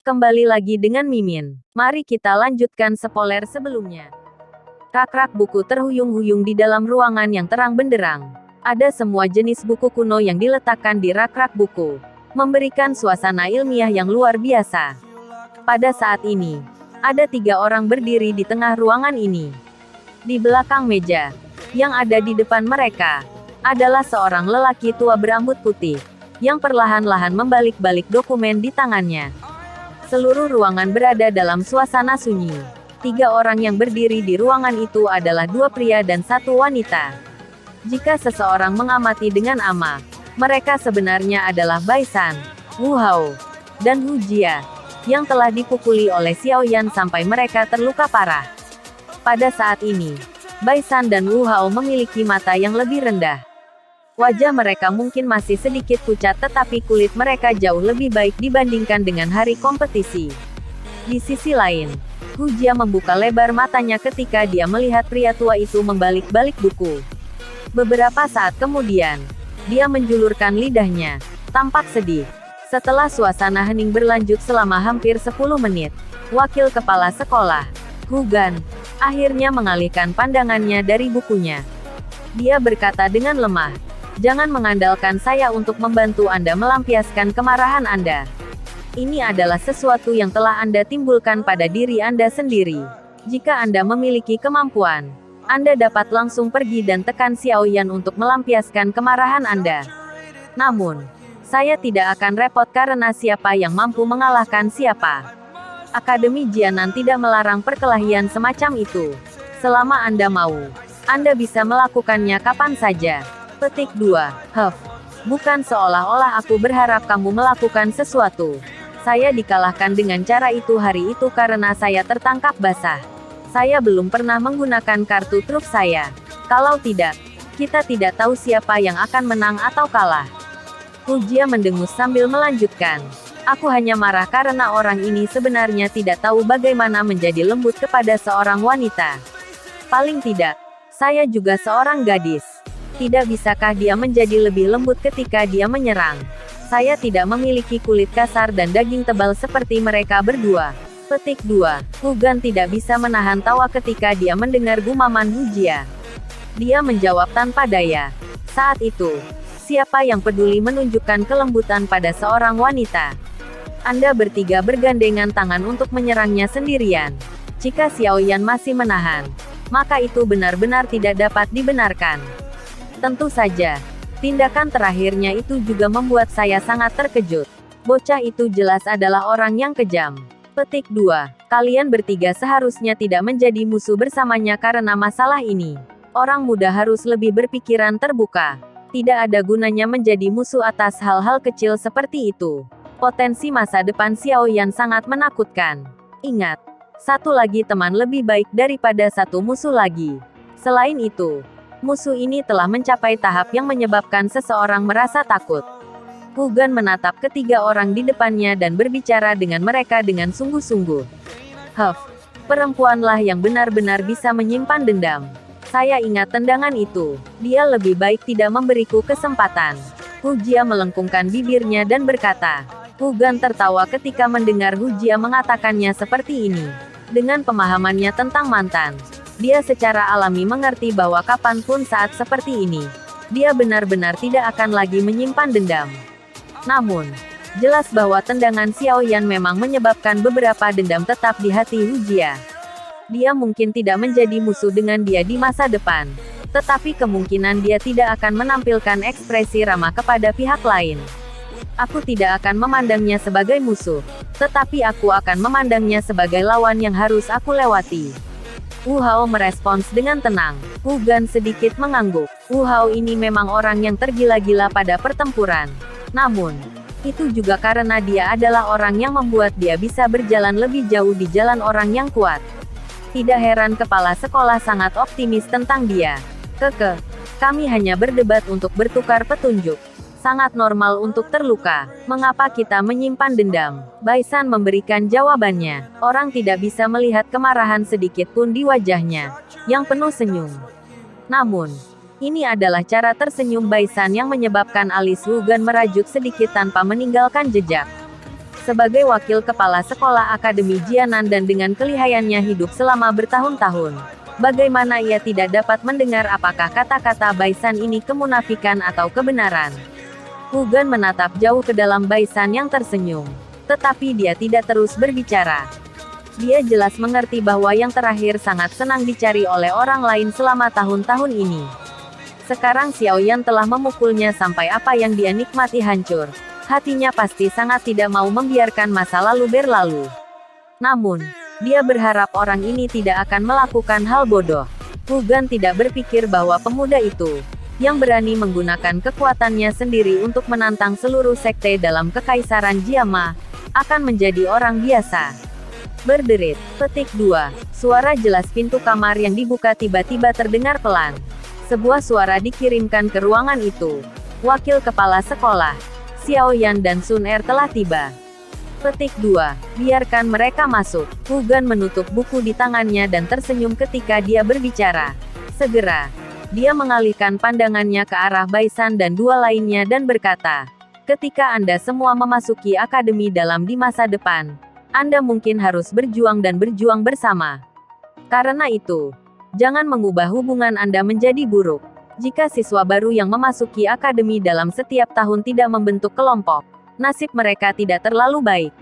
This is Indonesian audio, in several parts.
Kembali lagi dengan Mimin. Mari kita lanjutkan spoiler sebelumnya. Rak-rak buku terhuyung-huyung di dalam ruangan yang terang benderang. Ada semua jenis buku kuno yang diletakkan di rak-rak buku, memberikan suasana ilmiah yang luar biasa. Pada saat ini, ada 3 orang berdiri di tengah ruangan ini. Di belakang meja, yang ada di depan mereka, adalah seorang lelaki tua berambut putih, yang perlahan-lahan membalik-balik dokumen di tangannya. Seluruh ruangan berada dalam suasana sunyi. 3 orang yang berdiri di ruangan itu adalah 2 pria dan 1 wanita. Jika seseorang mengamati dengan amah, mereka sebenarnya adalah Bai San, Wu Hao, dan Hu Jia, yang telah dipukuli oleh Xiao Yan sampai mereka terluka parah. Pada saat ini, Bai San dan Wu Hao memiliki mata yang lebih rendah. Wajah mereka mungkin masih sedikit pucat tetapi kulit mereka jauh lebih baik dibandingkan dengan hari kompetisi. Di sisi lain, Hu Jia membuka lebar matanya ketika dia melihat pria tua itu membalik-balik buku. Beberapa saat kemudian, dia menjulurkan lidahnya, tampak sedih. Setelah suasana hening berlanjut selama hampir 10 menit, wakil kepala sekolah, Hu Gan, akhirnya mengalihkan pandangannya dari bukunya. Dia berkata dengan lemah, "Jangan mengandalkan saya untuk membantu Anda melampiaskan kemarahan Anda. Ini adalah sesuatu yang telah Anda timbulkan pada diri Anda sendiri. Jika Anda memiliki kemampuan, Anda dapat langsung pergi dan tekan Xiao Yan untuk melampiaskan kemarahan Anda. Namun, saya tidak akan repot karena siapa yang mampu mengalahkan siapa. Akademi Jianan tidak melarang perkelahian semacam itu. Selama Anda mau, Anda bisa melakukannya kapan saja." Petik 2. Bukan seolah-olah aku berharap kamu melakukan sesuatu. Saya dikalahkan dengan cara itu hari itu karena saya tertangkap basah. Saya belum pernah menggunakan kartu truf saya. Kalau tidak, kita tidak tahu siapa yang akan menang atau kalah. Hu Jia mendengus sambil melanjutkan. Aku hanya marah karena orang ini sebenarnya tidak tahu bagaimana menjadi lembut kepada seorang wanita. Paling tidak, saya juga seorang gadis. Tidak bisakah dia menjadi lebih lembut ketika dia menyerang? Saya tidak memiliki kulit kasar dan daging tebal seperti mereka berdua. Petik 2. Hu Gan tidak bisa menahan tawa ketika dia mendengar gumaman Hu Jia. Dia menjawab tanpa daya. Saat itu, siapa yang peduli menunjukkan kelembutan pada seorang wanita? Anda bertiga bergandengan tangan untuk menyerangnya sendirian. Jika Xiao Yan masih menahan, maka itu benar-benar tidak dapat dibenarkan. Tentu saja, tindakan terakhirnya itu juga membuat saya sangat terkejut. Bocah itu jelas adalah orang yang kejam. Petik 2. Kalian bertiga seharusnya tidak menjadi musuh bersamanya karena masalah ini. Orang muda harus lebih berpikiran terbuka. Tidak ada gunanya menjadi musuh atas hal-hal kecil seperti itu. Potensi masa depan Xiao Yan sangat menakutkan. Ingat, satu lagi teman lebih baik daripada satu musuh lagi. Selain itu, musuh ini telah mencapai tahap yang menyebabkan seseorang merasa takut. Hu Gan menatap ketiga orang di depannya dan berbicara dengan mereka dengan sungguh-sungguh. Perempuanlah yang benar-benar bisa menyimpan dendam. Saya ingat tendangan itu. Dia lebih baik tidak memberiku kesempatan. Hu Jia melengkungkan bibirnya dan berkata. Hu Gan tertawa ketika mendengar Hu Jia mengatakannya seperti ini. Dengan pemahamannya tentang mantan, dia secara alami mengerti bahwa kapanpun saat seperti ini, dia benar-benar tidak akan lagi menyimpan dendam. Namun, jelas bahwa tendangan Xiao Yan memang menyebabkan beberapa dendam tetap di hati Hu Jia. Dia mungkin tidak menjadi musuh dengan dia di masa depan, tetapi kemungkinan dia tidak akan menampilkan ekspresi ramah kepada pihak lain. Aku tidak akan memandangnya sebagai musuh, tetapi aku akan memandangnya sebagai lawan yang harus aku lewati. Wu Hao merespons dengan tenang. Hu Gan sedikit mengangguk. Wu Hao ini memang orang yang tergila-gila pada pertempuran. Namun, itu juga karena dia adalah orang yang membuat dia bisa berjalan lebih jauh di jalan orang yang kuat. Tidak heran kepala sekolah sangat optimis tentang dia. Kami hanya berdebat untuk bertukar petunjuk. Sangat normal untuk terluka. Mengapa kita menyimpan dendam? Bai San memberikan jawabannya. Orang tidak bisa melihat kemarahan sedikit pun di wajahnya, yang penuh senyum. Namun, ini adalah cara tersenyum Bai San yang menyebabkan alis Hu Gan merajuk sedikit tanpa meninggalkan jejak. Sebagai wakil kepala sekolah Akademi Jianan dan dengan kelihayannya hidup selama bertahun-tahun, bagaimana ia tidak dapat mendengar apakah kata-kata Baisan ini kemunafikan atau kebenaran? Hu Gan menatap jauh ke dalam Baisan yang tersenyum. Tetapi dia tidak terus berbicara. Dia jelas mengerti bahwa yang terakhir sangat senang dicari oleh orang lain selama tahun-tahun ini. Sekarang Xiao Yan telah memukulnya sampai apa yang dia nikmati hancur. Hatinya pasti sangat tidak mau membiarkan masa lalu berlalu. Namun, dia berharap orang ini tidak akan melakukan hal bodoh. Hu Gan tidak berpikir bahwa pemuda itu, yang berani menggunakan kekuatannya sendiri untuk menantang seluruh sekte dalam kekaisaran Jiama, akan menjadi orang biasa. Berderit. Petik 2. Suara jelas pintu kamar yang dibuka tiba-tiba terdengar pelan. Sebuah suara dikirimkan ke ruangan itu. Wakil kepala sekolah, Xiao Yan dan Sun Er telah tiba. Petik 2. Biarkan mereka masuk. Hu Gan menutup buku di tangannya dan tersenyum ketika dia berbicara. Segera, dia mengalihkan pandangannya ke arah Baisan dan dua lainnya dan berkata, ketika Anda semua memasuki akademi dalam di masa depan, Anda mungkin harus berjuang dan berjuang bersama. Karena itu, jangan mengubah hubungan Anda menjadi buruk. Jika siswa baru yang memasuki akademi dalam setiap tahun tidak membentuk kelompok, nasib mereka tidak terlalu baik.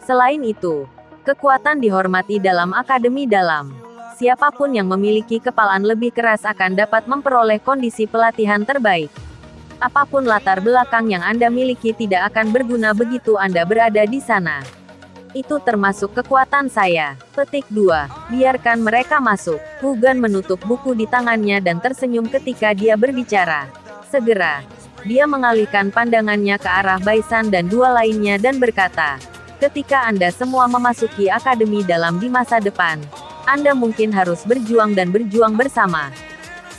Selain itu, kekuatan dihormati dalam akademi dalam. Siapapun yang memiliki kepalaan lebih keras akan dapat memperoleh kondisi pelatihan terbaik. Apapun latar belakang yang Anda miliki tidak akan berguna begitu Anda berada di sana. Itu termasuk kekuatan saya. Petik 2. Biarkan mereka masuk. Hu Gan menutup buku di tangannya dan tersenyum ketika dia berbicara. Segera, dia mengalihkan pandangannya ke arah Baisan dan dua lainnya dan berkata, ketika Anda semua memasuki akademi dalam di masa depan, Anda mungkin harus berjuang dan berjuang bersama.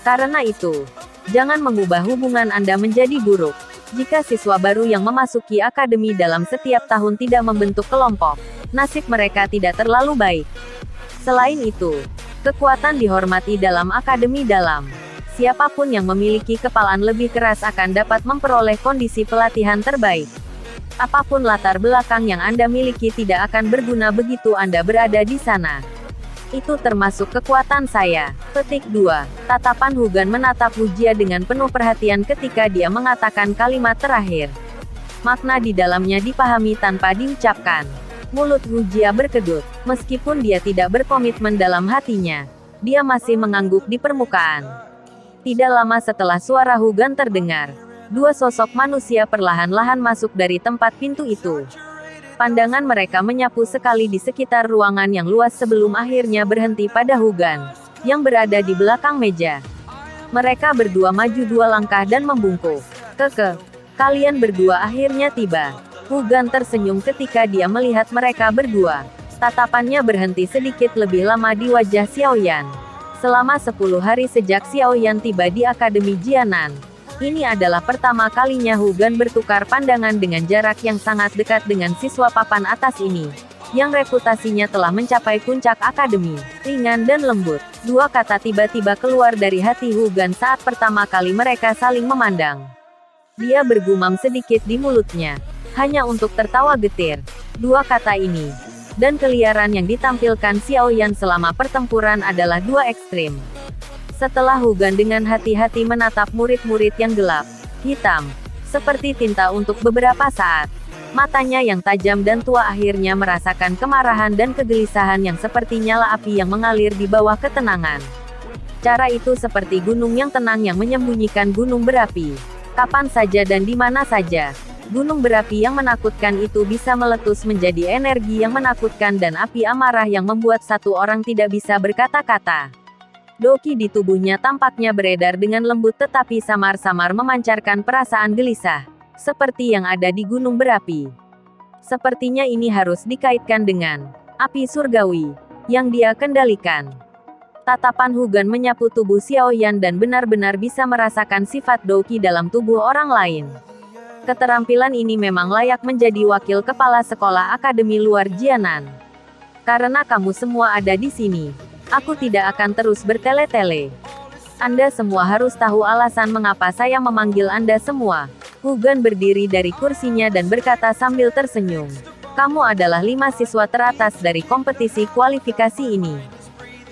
Karena itu, jangan mengubah hubungan Anda menjadi buruk. Jika siswa baru yang memasuki akademi dalam setiap tahun tidak membentuk kelompok, nasib mereka tidak terlalu baik. Selain itu, kekuatan dihormati dalam akademi dalam. Siapapun yang memiliki kepalaan lebih keras akan dapat memperoleh kondisi pelatihan terbaik. Apapun latar belakang yang Anda miliki tidak akan berguna begitu Anda berada di sana. Itu termasuk kekuatan saya. Petik 2. Tatapan Hu Gan menatap Wu Jia dengan penuh perhatian ketika dia mengatakan kalimat terakhir. Makna di dalamnya dipahami tanpa diucapkan. Mulut Wu Jia berkedut. Meskipun dia tidak berkomitmen dalam hatinya, dia masih mengangguk di permukaan. Tidak lama setelah suara Hu Gan terdengar, dua sosok manusia perlahan-lahan masuk dari tempat pintu itu. Pandangan mereka menyapu sekali di sekitar ruangan yang luas sebelum akhirnya berhenti pada Hu Gan, yang berada di belakang meja. Mereka berdua maju dua langkah dan membungkuk. Kalian berdua akhirnya tiba. Hu Gan tersenyum ketika dia melihat mereka berdua. Tatapannya berhenti sedikit lebih lama di wajah Xiao Yan. Selama 10 hari sejak Xiao Yan tiba di Akademi Jianan, ini adalah pertama kalinya Hu Gan bertukar pandangan dengan jarak yang sangat dekat dengan siswa papan atas ini, yang reputasinya telah mencapai puncak akademi. Ringan dan lembut, dua kata tiba-tiba keluar dari hati Hu Gan saat pertama kali mereka saling memandang. Dia bergumam sedikit di mulutnya, hanya untuk tertawa getir. Dua kata ini, dan keliaran yang ditampilkan Xiao Yan selama pertempuran adalah dua ekstrim. Setelah Hu Gan dengan hati-hati menatap murid-murid yang gelap, hitam, seperti tinta untuk beberapa saat, matanya yang tajam dan tua akhirnya merasakan kemarahan dan kegelisahan yang seperti nyala api yang mengalir di bawah ketenangan. Cara itu seperti gunung yang tenang yang menyembunyikan gunung berapi. Kapan saja dan di mana saja, gunung berapi yang menakutkan itu bisa meletus menjadi energi yang menakutkan dan api amarah yang membuat satu orang tidak bisa berkata-kata. Doki di tubuhnya tampaknya beredar dengan lembut tetapi samar-samar memancarkan perasaan gelisah, seperti yang ada di gunung berapi. Sepertinya ini harus dikaitkan dengan api surgawi yang dia kendalikan. Tatapan Hu Gan menyapu tubuh Xiao Yan dan benar-benar bisa merasakan sifat Doki dalam tubuh orang lain. Keterampilan ini memang layak menjadi wakil kepala sekolah akademi luar Jianan. Karena kamu semua ada di sini, aku tidak akan terus bertele-tele. Anda semua harus tahu alasan mengapa saya memanggil Anda semua. Hu Gan berdiri dari kursinya dan berkata sambil tersenyum. Kamu adalah 5 siswa teratas dari kompetisi kualifikasi ini.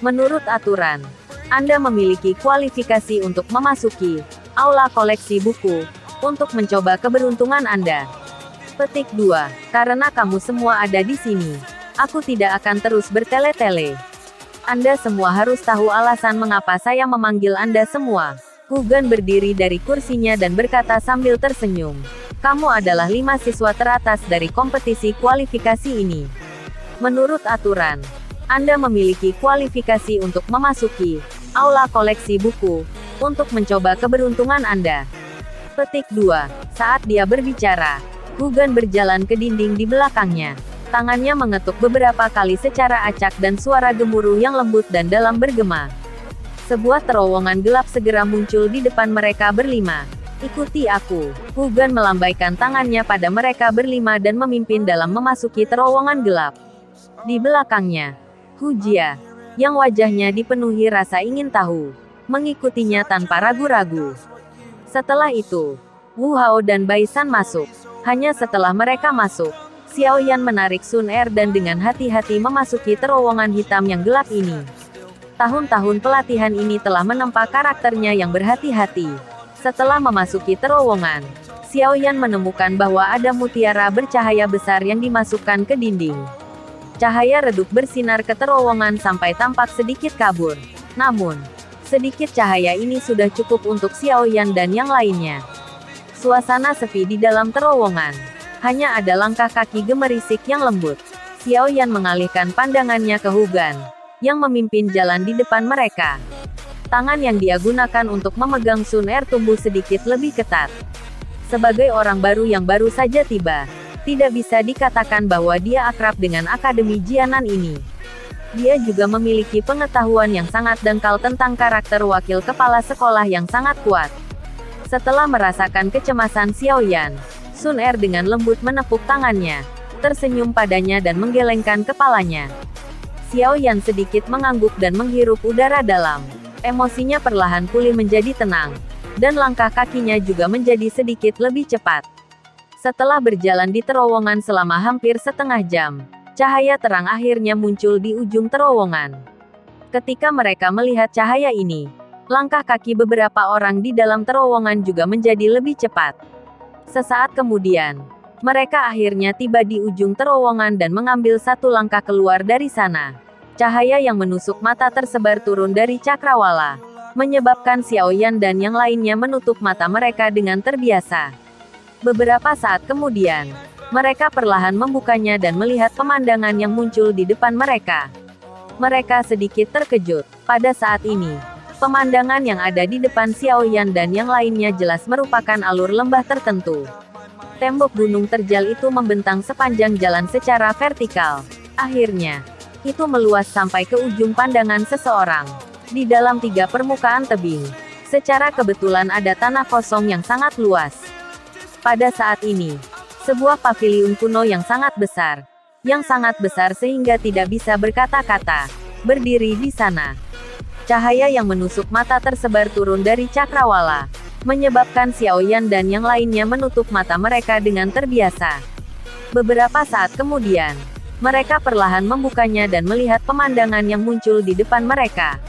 Menurut aturan, Anda memiliki kualifikasi untuk memasuki aula koleksi buku untuk mencoba keberuntungan Anda. Petik 2. Karena kamu semua ada di sini, aku tidak akan terus bertele-tele. Anda semua harus tahu alasan mengapa saya memanggil Anda semua. Hugan berdiri dari kursinya dan berkata sambil tersenyum. Kamu adalah 5 siswa teratas dari kompetisi kualifikasi ini. Menurut aturan, Anda memiliki kualifikasi untuk memasuki aula koleksi buku untuk mencoba keberuntungan Anda. Petik 2. Saat dia berbicara, Hugan berjalan ke dinding di belakangnya. Tangannya mengetuk beberapa kali secara acak dan suara gemuruh yang lembut dan dalam bergema. Sebuah terowongan gelap segera muncul di depan mereka berlima. Ikuti aku. Hugan melambaikan tangannya pada mereka berlima dan memimpin dalam memasuki terowongan gelap. Di belakangnya, Hujia, yang wajahnya dipenuhi rasa ingin tahu, mengikutinya tanpa ragu-ragu. Setelah itu, Wu Hao dan Baisan masuk. Hanya setelah mereka masuk, Xiao Yan menarik Sun Er dan dengan hati-hati memasuki terowongan hitam yang gelap ini. Tahun-tahun pelatihan ini telah menempa karakternya yang berhati-hati. Setelah memasuki terowongan, Xiao Yan menemukan bahwa ada mutiara bercahaya besar yang dimasukkan ke dinding. Cahaya redup bersinar ke terowongan sampai tampak sedikit kabur. Namun, sedikit cahaya ini sudah cukup untuk Xiao Yan dan yang lainnya. Suasana sepi di dalam terowongan. Hanya ada langkah kaki gemerisik yang lembut. Xiao Yan mengalihkan pandangannya ke Hugan, yang memimpin jalan di depan mereka. Tangan yang dia gunakan untuk memegang Sun Er tumbuh sedikit lebih ketat. Sebagai orang baru yang baru saja tiba, tidak bisa dikatakan bahwa dia akrab dengan Akademi Jianan ini. Dia juga memiliki pengetahuan yang sangat dangkal tentang karakter wakil kepala sekolah yang sangat kuat. Setelah merasakan kecemasan Xiao Yan, Sun Er dengan lembut menepuk tangannya, tersenyum padanya dan menggelengkan kepalanya. Xiao Yan sedikit mengangguk dan menghirup udara dalam. Emosinya perlahan pulih menjadi tenang, dan langkah kakinya juga menjadi sedikit lebih cepat. Setelah berjalan di terowongan selama hampir setengah jam, cahaya terang akhirnya muncul di ujung terowongan. Ketika mereka melihat cahaya ini, langkah kaki beberapa orang di dalam terowongan juga menjadi lebih cepat. Sesaat kemudian, mereka akhirnya tiba di ujung terowongan dan mengambil satu langkah keluar dari sana. Cahaya yang menusuk mata tersebar turun dari cakrawala, menyebabkan Xiao Yan dan yang lainnya menutup mata mereka dengan terbiasa. Beberapa saat kemudian, mereka perlahan membukanya dan melihat pemandangan yang muncul di depan mereka. Mereka sedikit terkejut. Pada saat ini, pemandangan yang ada di depan Xiao Yan dan yang lainnya jelas merupakan alur lembah tertentu. Tembok gunung terjal itu membentang sepanjang jalan secara vertikal. Akhirnya, itu meluas sampai ke ujung pandangan seseorang. Di dalam 3 permukaan tebing, secara kebetulan ada tanah kosong yang sangat luas. Pada saat ini, sebuah paviliun kuno yang sangat besar sehingga tidak bisa berkata-kata, berdiri di sana. Cahaya yang menusuk mata tersebar turun dari cakrawala, menyebabkan Xiao Yan dan yang lainnya menutup mata mereka dengan terbiasa. Beberapa saat kemudian, mereka perlahan membukanya dan melihat pemandangan yang muncul di depan mereka.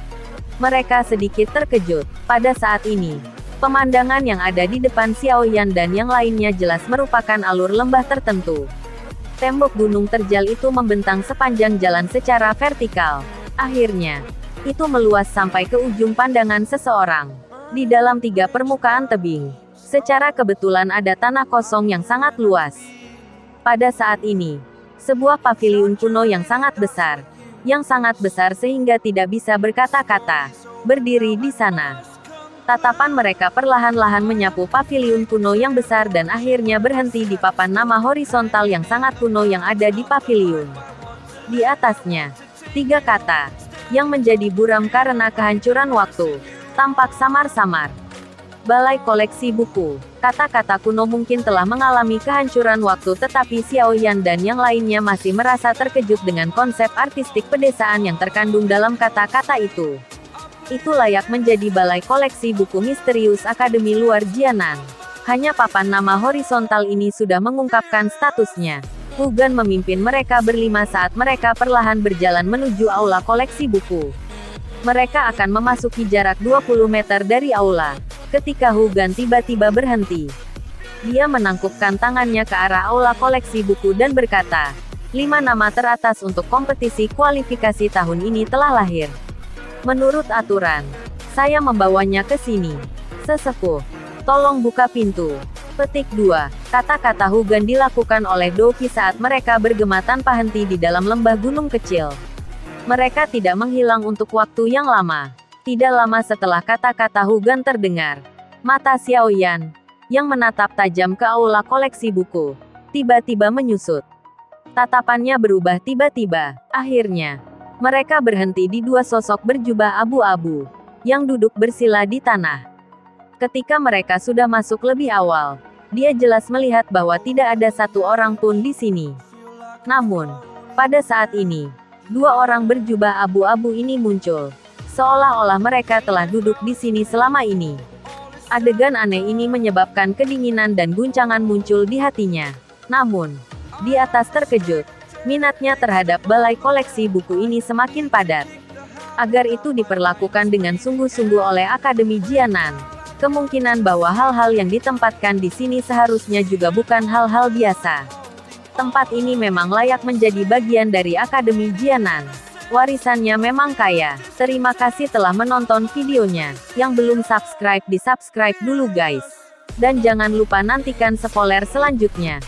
Mereka sedikit terkejut. Pada saat ini, pemandangan yang ada di depan Xiao Yan dan yang lainnya jelas merupakan alur lembah tertentu. Tembok gunung terjal itu membentang sepanjang jalan secara vertikal. Akhirnya, itu meluas sampai ke ujung pandangan seseorang. Di dalam 3 permukaan tebing, secara kebetulan ada tanah kosong yang sangat luas. Pada saat ini, sebuah paviliun kuno yang sangat besar sehingga tidak bisa berkata-kata, berdiri di sana. Tatapan mereka perlahan-lahan menyapu paviliun kuno yang besar dan akhirnya berhenti di papan nama horizontal yang sangat kuno yang ada di paviliun. Di atasnya, 3 kata, yang menjadi buram karena kehancuran waktu, tampak samar-samar. Balai koleksi buku. Kata-kata kuno mungkin telah mengalami kehancuran waktu tetapi Xiao Yan dan yang lainnya masih merasa terkejut dengan konsep artistik pedesaan yang terkandung dalam kata-kata itu. Itu layak menjadi balai koleksi buku misterius Akademi Luar Jianan. Hanya papan nama horizontal ini sudah mengungkapkan statusnya. Hugan memimpin mereka berlima saat mereka perlahan berjalan menuju aula koleksi buku. Mereka akan memasuki jarak 20 meter dari aula, ketika Hugan tiba-tiba berhenti. Dia menangkupkan tangannya ke arah aula koleksi buku dan berkata, 5 nama teratas untuk kompetisi kualifikasi tahun ini telah lahir. Menurut aturan, saya membawanya ke sini. Sesepuh, tolong buka pintu. Petik 2. Kata-kata Hugan dilakukan oleh Doki saat mereka bergema tanpa henti di dalam lembah gunung kecil. Mereka tidak menghilang untuk waktu yang lama. Tidak lama setelah kata-kata Hugan terdengar, mata Xiaoyan, yang menatap tajam ke aula koleksi buku, tiba-tiba menyusut. Tatapannya berubah tiba-tiba. Akhirnya, mereka berhenti di dua sosok berjubah abu-abu, yang duduk bersila di tanah. Ketika mereka sudah masuk lebih awal, dia jelas melihat bahwa tidak ada satu orang pun di sini. Namun, pada saat ini, dua orang berjubah abu-abu ini muncul, seolah-olah mereka telah duduk di sini selama ini. Adegan aneh ini menyebabkan kedinginan dan guncangan muncul di hatinya. Namun, di atas terkejut, minatnya terhadap balai koleksi buku ini semakin padat. Agar itu diperlakukan dengan sungguh-sungguh oleh Akademi Jianan, kemungkinan bahwa hal-hal yang ditempatkan di sini seharusnya juga bukan hal-hal biasa. Tempat ini memang layak menjadi bagian dari Akademi Jianan. Warisannya memang kaya. Terima kasih telah menonton videonya. Yang belum subscribe di subscribe dulu guys. Dan jangan lupa nantikan spoiler selanjutnya.